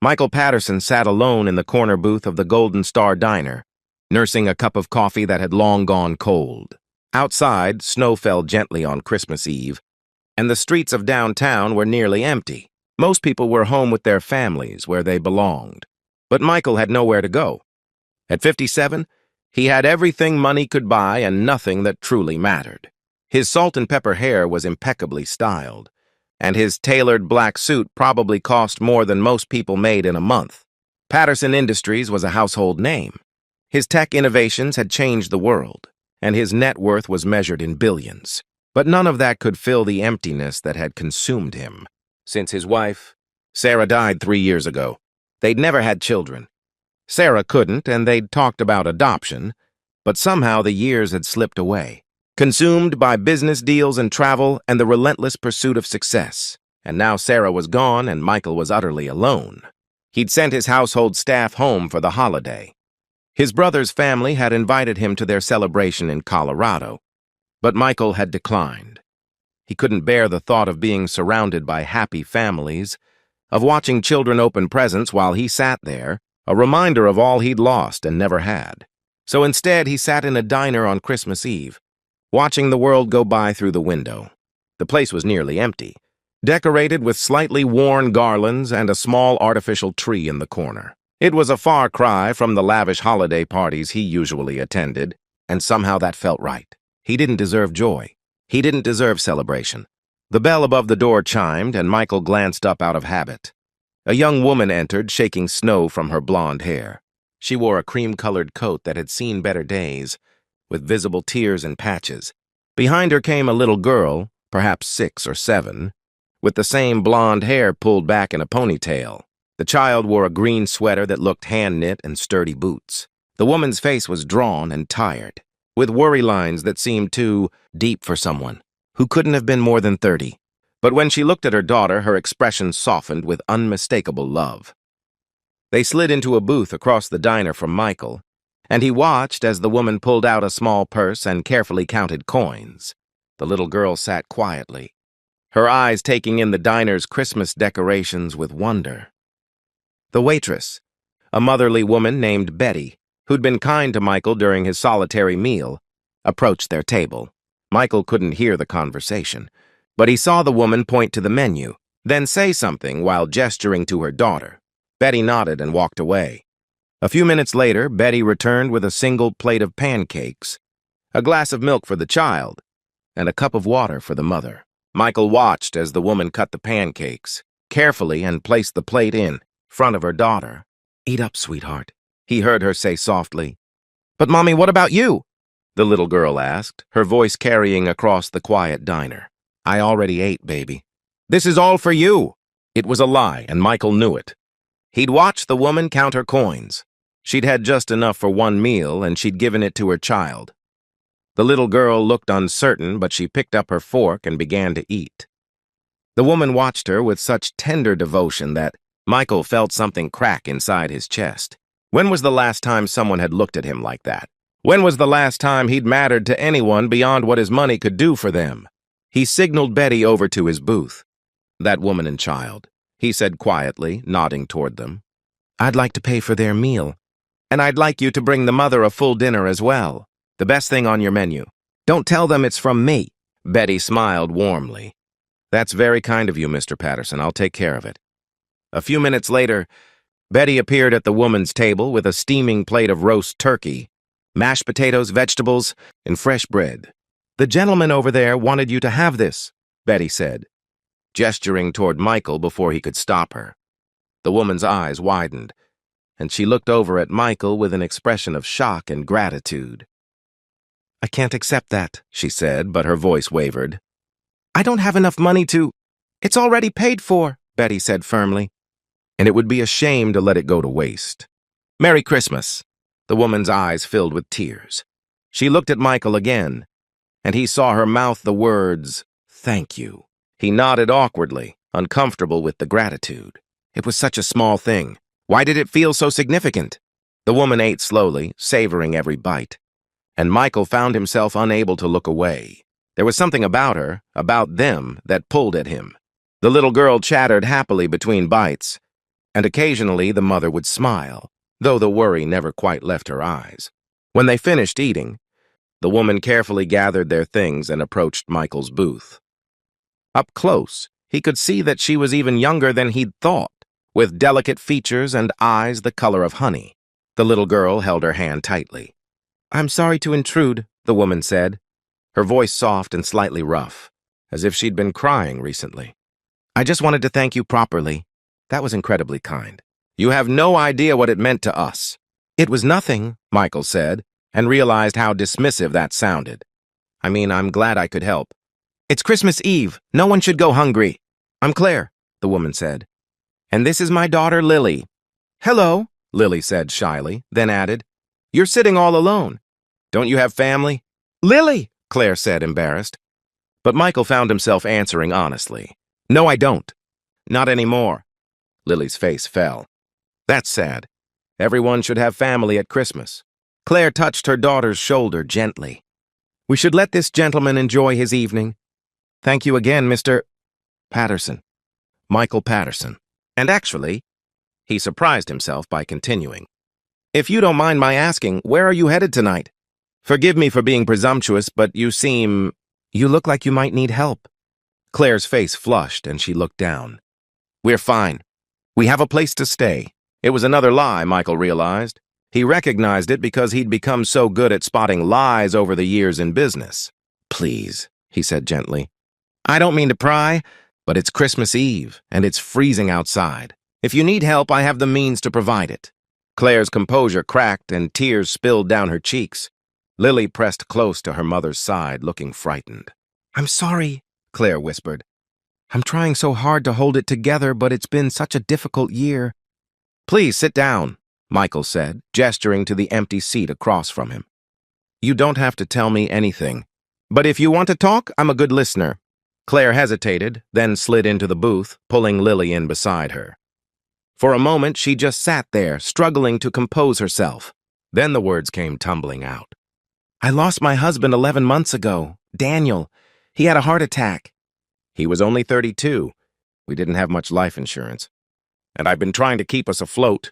Michael Patterson sat alone in the corner booth of the Golden Star Diner, nursing a cup of coffee that had long gone cold. Outside, snow fell gently on Christmas Eve, and the streets of downtown were nearly empty. Most people were home with their families where they belonged. But Michael had nowhere to go. At 57, he had everything money could buy and nothing that truly mattered. His salt and pepper hair was impeccably styled, and his tailored black suit probably cost more than most people made in a month. Patterson Industries was a household name. His tech innovations had changed the world, and his net worth was measured in billions. But none of that could fill the emptiness that had consumed him. Since his wife, Sarah, died 3 years ago, they'd never had children. Sarah couldn't, and they'd talked about adoption, but somehow the years had slipped away, consumed by business deals and travel and the relentless pursuit of success. And now Sarah was gone and Michael was utterly alone. He'd sent his household staff home for the holiday. His brother's family had invited him to their celebration in Colorado, but Michael had declined. He couldn't bear the thought of being surrounded by happy families, of watching children open presents while he sat there, a reminder of all he'd lost and never had. So instead, he sat in a diner on Christmas Eve, watching the world go by through the window. The place was nearly empty, decorated with slightly worn garlands and a small artificial tree in the corner. It was a far cry from the lavish holiday parties he usually attended, and somehow that felt right. He didn't deserve joy. He didn't deserve celebration. The bell above the door chimed, and Michael glanced up out of habit. A young woman entered, shaking snow from her blonde hair. She wore a cream-colored coat that had seen better days, with visible tears and patches. Behind her came a little girl, perhaps 6 or 7, with the same blonde hair pulled back in a ponytail. The child wore a green sweater that looked hand-knit and sturdy boots. The woman's face was drawn and tired, with worry lines that seemed too deep for someone who couldn't have been more than 30. But when she looked at her daughter, her expression softened with unmistakable love. They slid into a booth across the diner from Michael, and he watched as the woman pulled out a small purse and carefully counted coins. The little girl sat quietly, her eyes taking in the diner's Christmas decorations with wonder. The waitress, a motherly woman named Betty, who'd been kind to Michael during his solitary meal, approached their table. Michael couldn't hear the conversation, but he saw the woman point to the menu, then say something while gesturing to her daughter. Betty nodded and walked away. A few minutes later, Betty returned with a single plate of pancakes, a glass of milk for the child, and a cup of water for the mother. Michael watched as the woman cut the pancakes carefully and placed the plate in front of her daughter. "Eat up, sweetheart," he heard her say softly. "But, Mommy, what about you?" the little girl asked, her voice carrying across the quiet diner. "I already ate, baby." "This is all for you." It was a lie, and Michael knew it. He'd watched the woman count her coins. She'd had just enough for one meal, and she'd given it to her child. The little girl looked uncertain, but she picked up her fork and began to eat. The woman watched her with such tender devotion that Michael felt something crack inside his chest. When was the last time someone had looked at him like that? When was the last time he'd mattered to anyone beyond what his money could do for them? He signaled Betty over to his booth. "That woman and child," he said quietly, nodding toward them. "I'd like to pay for their meal, and I'd like you to bring the mother a full dinner as well. The best thing on your menu. Don't tell them it's from me." Betty smiled warmly. "That's very kind of you, Mr. Patterson. I'll take care of it." A few minutes later, Betty appeared at the woman's table with a steaming plate of roast turkey, mashed potatoes, vegetables, and fresh bread. "The gentleman over there wanted you to have this," Betty said, gesturing toward Michael before he could stop her. The woman's eyes widened, and she looked over at Michael with an expression of shock and gratitude. "I can't accept that," she said, but her voice wavered. "I don't have enough money to—" "It's already paid for," Betty said firmly, "and it would be a shame to let it go to waste. Merry Christmas." The woman's eyes filled with tears. She looked at Michael again, and he saw her mouth the words, "Thank you." He nodded awkwardly, uncomfortable with the gratitude. It was such a small thing. Why did it feel so significant? The woman ate slowly, savoring every bite, and Michael found himself unable to look away. There was something about her, about them, that pulled at him. The little girl chattered happily between bites, and occasionally the mother would smile, though the worry never quite left her eyes. When they finished eating, the woman carefully gathered their things and approached Michael's booth. Up close, he could see that she was even younger than he'd thought, with delicate features and eyes the color of honey. The little girl held her hand tightly. "I'm sorry to intrude," the woman said, her voice soft and slightly rough, as if she'd been crying recently. "I just wanted to thank you properly. That was incredibly kind. You have no idea what it meant to us." "It was nothing," Michael said, and realized how dismissive that sounded. "I mean, I'm glad I could help. It's Christmas Eve. No one should go hungry." "I'm Claire," the woman said. "And this is my daughter, Lily." "Hello," Lily said shyly, then added, "You're sitting all alone. Don't you have family?" "Lily," Claire said, embarrassed. But Michael found himself answering honestly. "No, I don't. Not anymore." Lily's face fell. "That's sad. Everyone should have family at Christmas." Claire touched her daughter's shoulder gently. "We should let this gentleman enjoy his evening. Thank you again, Mr. Patterson. Michael Patterson. And actually," he surprised himself by continuing, "if you don't mind my asking, where are you headed tonight? Forgive me for being presumptuous, but you look like you might need help." Claire's face flushed and she looked down. "We're fine. We have a place to stay." It was another lie, Michael realized. He recognized it because he'd become so good at spotting lies over the years in business. "Please," he said gently. "I don't mean to pry, but it's Christmas Eve, and it's freezing outside. If you need help, I have the means to provide it." Claire's composure cracked and tears spilled down her cheeks. Lily pressed close to her mother's side, looking frightened. "I'm sorry," Claire whispered. "I'm trying so hard to hold it together, but it's been such a difficult year." "Please sit down," Michael said, gesturing to the empty seat across from him. "You don't have to tell me anything. But if you want to talk, I'm a good listener." Claire hesitated, then slid into the booth, pulling Lily in beside her. For a moment, she just sat there, struggling to compose herself. Then the words came tumbling out. "I lost my husband 11 months ago, Daniel. He had a heart attack." "He was only 32. We didn't have much life insurance. And I've been trying to keep us afloat.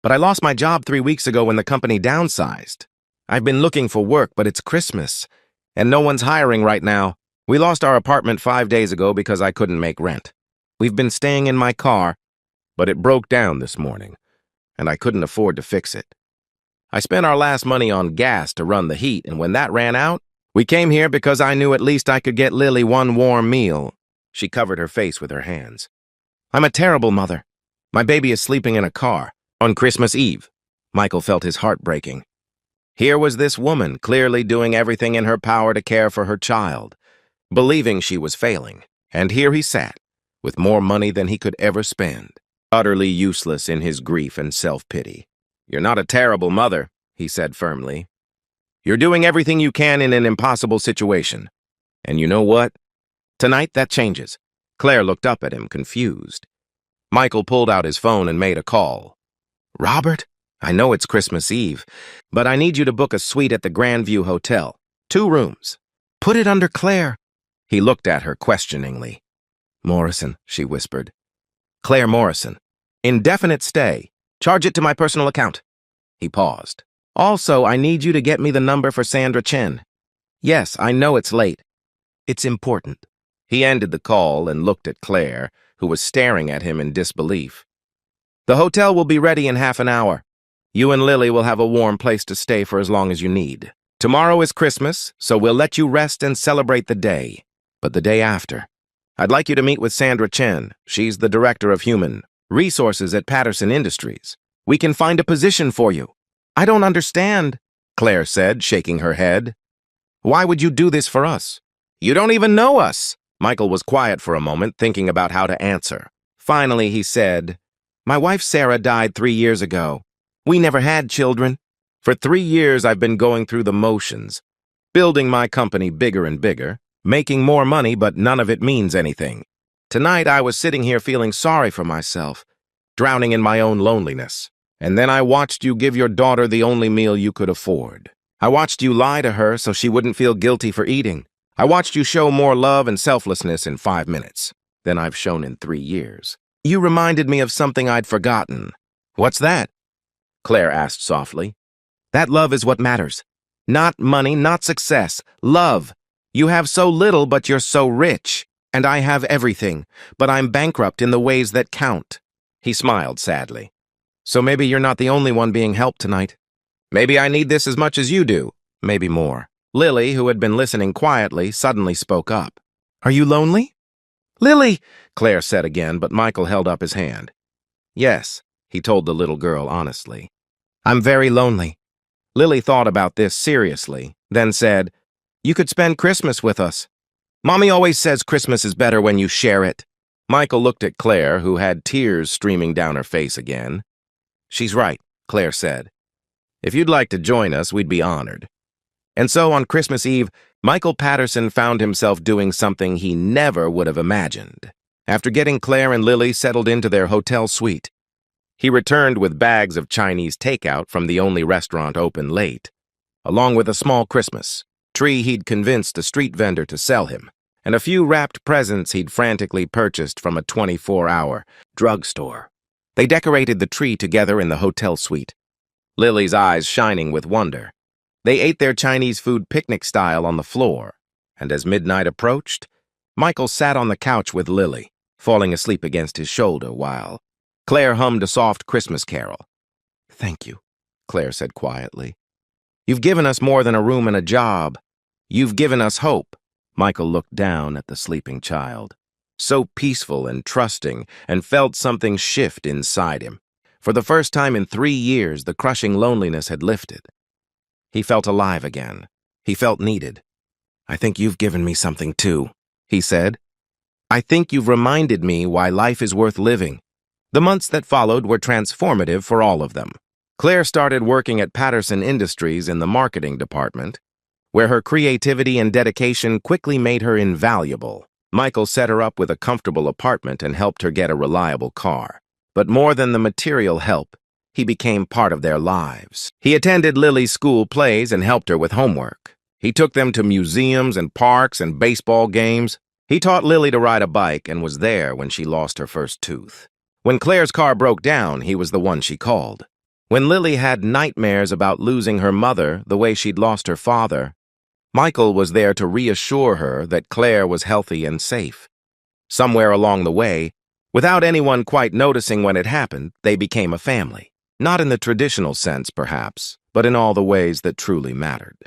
But I lost my job 3 weeks ago when the company downsized. I've been looking for work, but it's Christmas, and no one's hiring right now. We lost our apartment 5 days ago because I couldn't make rent. We've been staying in my car, but it broke down this morning, and I couldn't afford to fix it. I spent our last money on gas to run the heat, and when that ran out, we came here because I knew at least I could get Lily one warm meal." She covered her face with her hands. "I'm a terrible mother. My baby is sleeping in a car on Christmas Eve." Michael felt his heart breaking. Here was this woman clearly doing everything in her power to care for her child, believing she was failing. And here he sat, with more money than he could ever spend, utterly useless in his grief and self-pity. "You're not a terrible mother," he said firmly. "You're doing everything you can in an impossible situation. And you know what? Tonight, that changes." Claire looked up at him, confused. Michael pulled out his phone and made a call. "Robert, I know it's Christmas Eve, but I need you to book a suite at the Grandview Hotel. 2 rooms. Put it under Claire." He looked at her questioningly. "Morrison," she whispered. "Claire Morrison. Indefinite stay. Charge it to my personal account." He paused. "Also, I need you to get me the number for Sandra Chen. Yes, I know it's late. It's important." He ended the call and looked at Claire, who was staring at him in disbelief. "The hotel will be ready in half an hour. You and Lily will have a warm place to stay for as long as you need. Tomorrow is Christmas, so we'll let you rest and celebrate the day. But the day after, I'd like you to meet with Sandra Chen. She's the director of human resources at Patterson Industries. We can find a position for you." "I don't understand," Claire said, shaking her head. "Why would you do this for us? You don't even know us." Michael was quiet for a moment, thinking about how to answer. Finally, he said, "My wife Sarah died 3 years ago. We never had children. For 3 years, I've been going through the motions, building my company bigger and bigger, making more money, but none of it means anything. Tonight, I was sitting here feeling sorry for myself, drowning in my own loneliness. And then I watched you give your daughter the only meal you could afford. I watched you lie to her so she wouldn't feel guilty for eating. I watched you show more love and selflessness in 5 minutes than I've shown in 3 years. You reminded me of something I'd forgotten. What's that? Claire asked softly. That love is what matters. Not money, not success. Love. You have so little, but you're so rich. And I have everything, but I'm bankrupt in the ways that count. He smiled sadly. So maybe you're not the only one being helped tonight. Maybe I need this as much as you do. Maybe more. Lily, who had been listening quietly, suddenly spoke up. Are you lonely? Lily, Claire said again, but Michael held up his hand. Yes, he told the little girl honestly. I'm very lonely. Lily thought about this seriously, then said, You could spend Christmas with us. Mommy always says Christmas is better when you share it. Michael looked at Claire, who had tears streaming down her face again. She's right, Claire said. If you'd like to join us, we'd be honored. And so on Christmas Eve, Michael Patterson found himself doing something he never would have imagined. After getting Claire and Lily settled into their hotel suite, he returned with bags of Chinese takeout from the only restaurant open late, along with a small Christmas tree he'd convinced a street vendor to sell him, and a few wrapped presents he'd frantically purchased from a 24-hour drugstore. They decorated the tree together in the hotel suite, Lily's eyes shining with wonder. They ate their Chinese food picnic style on the floor, and as midnight approached, Michael sat on the couch with Lily, falling asleep against his shoulder while Claire hummed a soft Christmas carol. Thank you, Claire said quietly. You've given us more than a room and a job. You've given us hope. Michael looked down at the sleeping child, so peaceful and trusting, and felt something shift inside him. For the first time in 3 years, the crushing loneliness had lifted. He felt alive again. He felt needed. I think you've given me something too, he said. I think you've reminded me why life is worth living. The months that followed were transformative for all of them. Claire started working at Patterson Industries in the marketing department, where her creativity and dedication quickly made her invaluable. Michael set her up with a comfortable apartment and helped her get a reliable car. But more than the material help, he became part of their lives. He attended Lily's school plays and helped her with homework. He took them to museums and parks and baseball games. He taught Lily to ride a bike and was there when she lost her first tooth. When Claire's car broke down, he was the one she called. When Lily had nightmares about losing her mother the way she'd lost her father, Michael was there to reassure her that Claire was healthy and safe. Somewhere along the way, without anyone quite noticing when it happened, they became a family. Not in the traditional sense, perhaps, but in all the ways that truly mattered.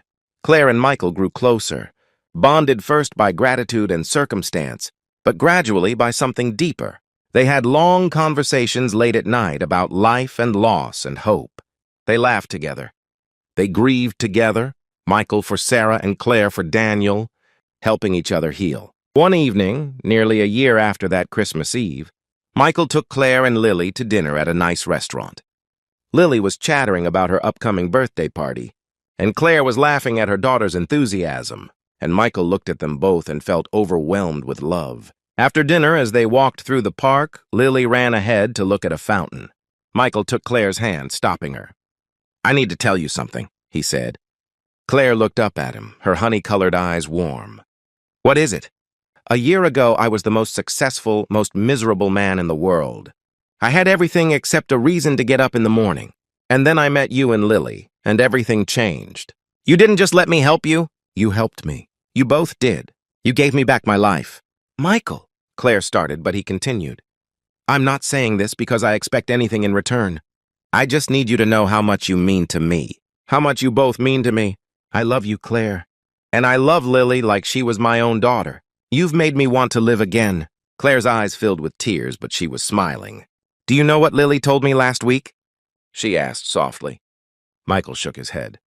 Claire and Michael grew closer, bonded first by gratitude and circumstance, but gradually by something deeper. They had long conversations late at night about life and loss and hope. They laughed together. They grieved together, Michael for Sarah and Claire for Daniel, helping each other heal. One evening, nearly a year after that Christmas Eve, Michael took Claire and Lily to dinner at a nice restaurant. Lily was chattering about her upcoming birthday party, and Claire was laughing at her daughter's enthusiasm, and Michael looked at them both and felt overwhelmed with love. After dinner, as they walked through the park, Lily ran ahead to look at a fountain. Michael took Claire's hand, stopping her. I need to tell you something, he said. Claire looked up at him, her honey-colored eyes warm. What is it? A year ago, I was the most successful, most miserable man in the world. I had everything except a reason to get up in the morning. And then I met you and Lily, and everything changed. You didn't just let me help you. You helped me. You both did. You gave me back my life. Michael, Claire started, but he continued. I'm not saying this because I expect anything in return. I just need you to know how much you mean to me. How much you both mean to me. I love you, Claire. And I love Lily like she was my own daughter. You've made me want to live again. Claire's eyes filled with tears, but she was smiling. Do you know what Lily told me last week? She asked softly. Michael shook his head.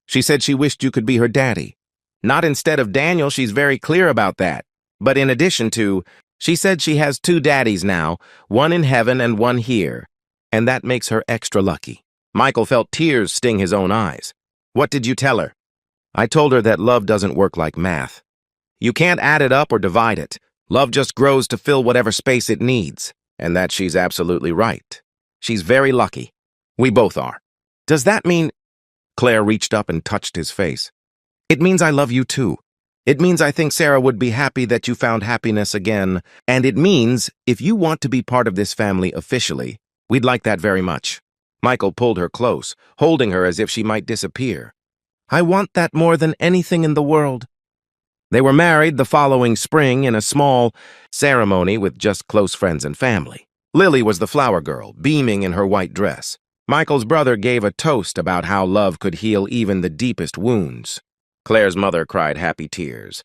She said she wished you could be her daddy. Not instead of Daniel, she's very clear about that. But in addition to, she said she has 2 daddies now, one in heaven and one here, and that makes her extra lucky. Michael felt tears sting his own eyes. What did you tell her? I told her that love doesn't work like math. You can't add it up or divide it. Love just grows to fill whatever space it needs, and that she's absolutely right. She's very lucky. We both are. Does that mean... Claire reached up and touched his face. It means I love you too. It means I think Sarah would be happy that you found happiness again, and it means if you want to be part of this family officially, we'd like that very much. Michael pulled her close, holding her as if she might disappear. I want that more than anything in the world. They were married the following spring in a small ceremony with just close friends and family. Lily was the flower girl, beaming in her white dress. Michael's brother gave a toast about how love could heal even the deepest wounds. Claire's mother cried happy tears.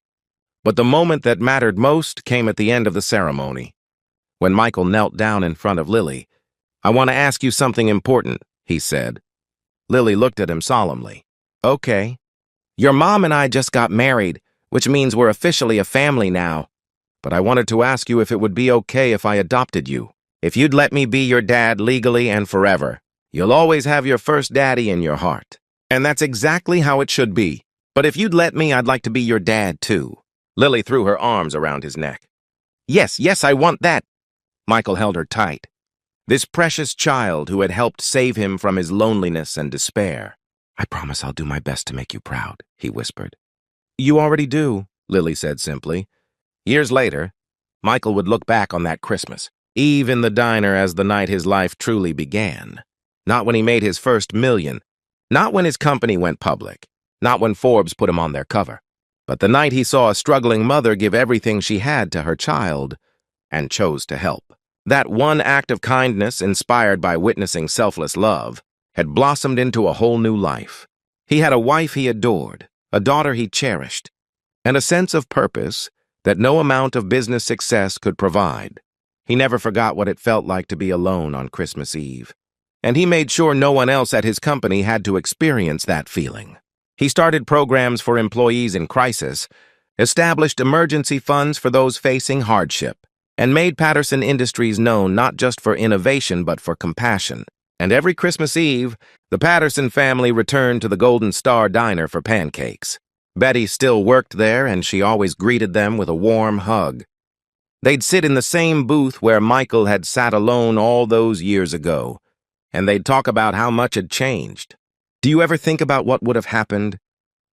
But the moment that mattered most came at the end of the ceremony. When Michael knelt down in front of Lily, I want to ask you something important, he said. Lily looked at him solemnly. Okay. Your mom and I just got married, which means we're officially a family now. But I wanted to ask you if it would be okay if I adopted you. If you'd let me be your dad legally and forever. You'll always have your first daddy in your heart. And that's exactly how it should be. But if you'd let me, I'd like to be your dad, too. Lily threw her arms around his neck. Yes, I want that. Michael held her tight. This precious child who had helped save him from his loneliness and despair. I promise I'll do my best to make you proud, he whispered. You already do, Lily said simply. Years later, Michael would look back on that Christmas Eve in the diner as the night his life truly began. Not when he made his first million, not when his company went public, not when Forbes put him on their cover, but the night he saw a struggling mother give everything she had to her child and chose to help. That one act of kindness, inspired by witnessing selfless love, had blossomed into a whole new life. He had a wife he adored, a daughter he cherished, and a sense of purpose that no amount of business success could provide. He never forgot what it felt like to be alone on Christmas Eve, and he made sure no one else at his company had to experience that feeling. He started programs for employees in crisis, established emergency funds for those facing hardship, and made Patterson Industries known not just for innovation but for compassion. And every Christmas Eve, the Patterson family returned to the Golden Star Diner for pancakes. Betty still worked there, and she always greeted them with a warm hug. They'd sit in the same booth where Michael had sat alone all those years ago, and they'd talk about how much had changed. Do you ever think about what would have happened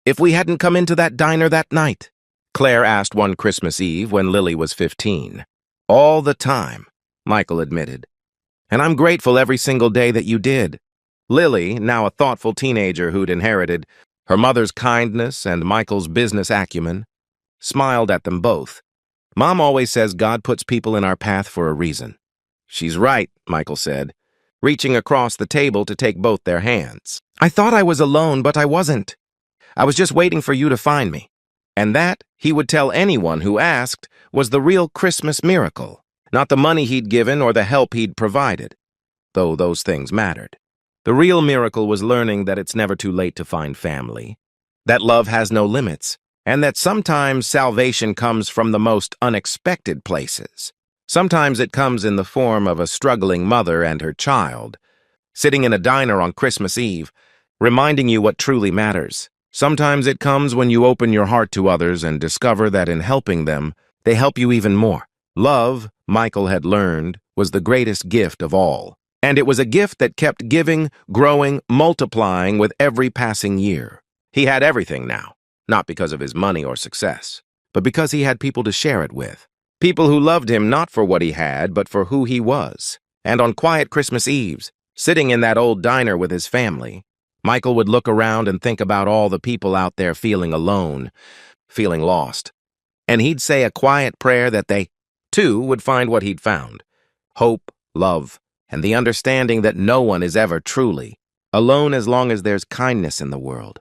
if we hadn't come into that diner that night? Claire asked one Christmas Eve when Lily was 15. All the time, Michael admitted. And I'm grateful every single day that you did. Lily, now a thoughtful teenager who'd inherited her mother's kindness and Michael's business acumen, smiled at them both. Mom always says God puts people in our path for a reason. She's right, Michael said, reaching across the table to take both their hands. I thought I was alone, but I wasn't. I was just waiting for you to find me. And that, he would tell anyone who asked, was the real Christmas miracle, not the money he'd given or the help he'd provided, though those things mattered. The real miracle was learning that it's never too late to find family, that love has no limits, and that sometimes salvation comes from the most unexpected places. Sometimes it comes in the form of a struggling mother and her child, sitting in a diner on Christmas Eve, reminding you what truly matters. Sometimes it comes when you open your heart to others and discover that in helping them, they help you even more. Love, Michael had learned, was the greatest gift of all. And it was a gift that kept giving, growing, multiplying with every passing year. He had everything now, not because of his money or success, but because he had people to share it with. People who loved him not for what he had, but for who he was. And on quiet Christmas Eves, sitting in that old diner with his family, Michael would look around and think about all the people out there feeling alone, feeling lost. And he'd say a quiet prayer that they, too, would find what he'd found. Hope, love, and the understanding that no one is ever truly alone as long as there's kindness in the world.